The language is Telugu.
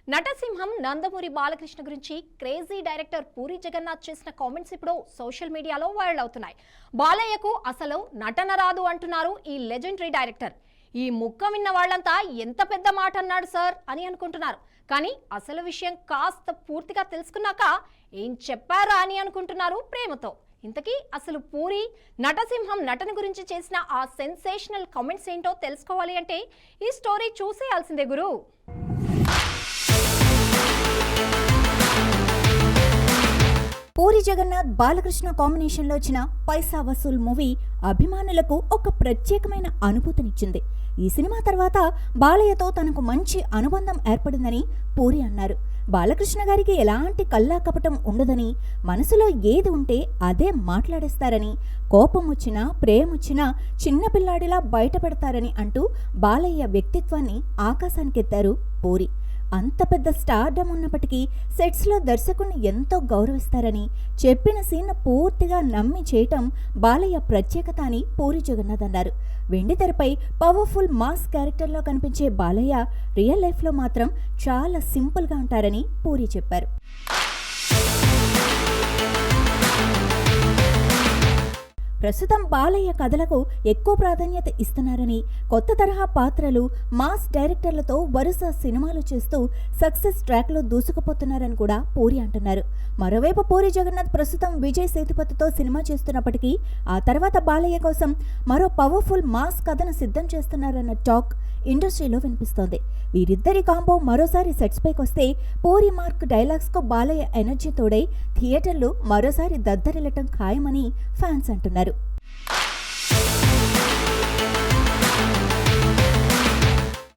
నటసింహం నందమూరి బాలకృష్ణ గురించి క్రేజీ డైరెక్టర్ పూరి జగన్నాథ్ చేసిన కామెంట్స్ ఇప్పుడు సోషల్ మీడియాలో వైరల్ అవుతున్నాయి. బాలయ్యకు అసలు నటన రాదు అంటున్నారు ఈ లెజెండరీ డైరెక్టర్. ఈ ముక్క విన్న వాళ్ళంతా ఎంత పెద్ద మాట అన్నాడు సార్ అని అనుకుంటున్నారు. కానీ అసలు విషయం కాస్త పూర్తిగా తెలుసుకున్నాక ఏం చెప్పారా అని అనుకుంటున్నారు ప్రేమతో. ఇంతకీ అసలు పూరి నటసింహం నటన గురించి చేసిన ఆ సెన్సేషనల్ కామెంట్స్ ఏంటో తెలుసుకోవాలి అంటే ఈ స్టోరీ చూసేయాల్సిందే గురు. పూరి జగన్నాథ్ బాలకృష్ణ కాంబినేషన్లో వచ్చిన పైసా వసూల్ మూవీ అభిమానులకు ఒక ప్రత్యేకమైన అనుభూతినిచ్చింది. ఈ సినిమా తర్వాత బాలయ్యతో తనకు మంచి అనుబంధం ఏర్పడిందని పూరి అన్నారు. బాలకృష్ణ గారికి ఎలాంటి కల్లా కపటం ఉండదని, మనసులో ఏది ఉంటే అదే మాట్లాడేస్తారని, కోపం వచ్చినా ప్రేమ వచ్చినా చిన్నపిల్లాడిలా బయట పెడతారని అంటూ బాలయ్య వ్యక్తిత్వాన్ని ఆకాశానికెత్తారు పూరి. అంత పెద్ద స్టార్డమ్ ఉన్నప్పటికీ సెట్స్లో దర్శకుడిని ఎంతో గౌరవిస్తారని, చెప్పిన సీన్ పూర్తిగా నమ్మి చేయటం బాలయ్య ప్రత్యేకత అని పూరి జగన్నాథ్ అన్నారు. వెండితెరపై పవర్ఫుల్ మాస్ క్యారెక్టర్లో కనిపించే బాలయ్య రియల్ లైఫ్లో మాత్రం చాలా సింపుల్గా ఉంటారని పూరి చెప్పారు. ప్రస్తుతం బాలయ్య కథలకు ఎక్కువ ప్రాధాన్యత ఇస్తున్నారని, కొత్త తరహా పాత్రలు, మాస్ డైరెక్టర్లతో వరుస సినిమాలు చేస్తూ సక్సెస్ ట్రాక్లో దూసుకుపోతున్నారని కూడా పూరి అంటున్నారు. మరోవైపు పూరి జగన్నాథ్ ప్రస్తుతం విజయ్ సేతుపతితో సినిమా చేస్తున్నప్పటికీ ఆ తర్వాత బాలయ్య కోసం మరో పవర్ఫుల్ మాస్ కథను సిద్ధం చేస్తున్నారన్న టాక్ ఇండస్ట్రీలో వినిపిస్తోంది. వీరిద్దరి కాంబో మరోసారి సెట్స్ పైకి వస్తే పూరి మార్క్ డైలాగ్స్కు బాలయ్య ఎనర్జీ తోడై థియేటర్లు మరోసారి దద్దరిల్లటం ఖాయమని ఫ్యాన్స్ అంటున్నారు.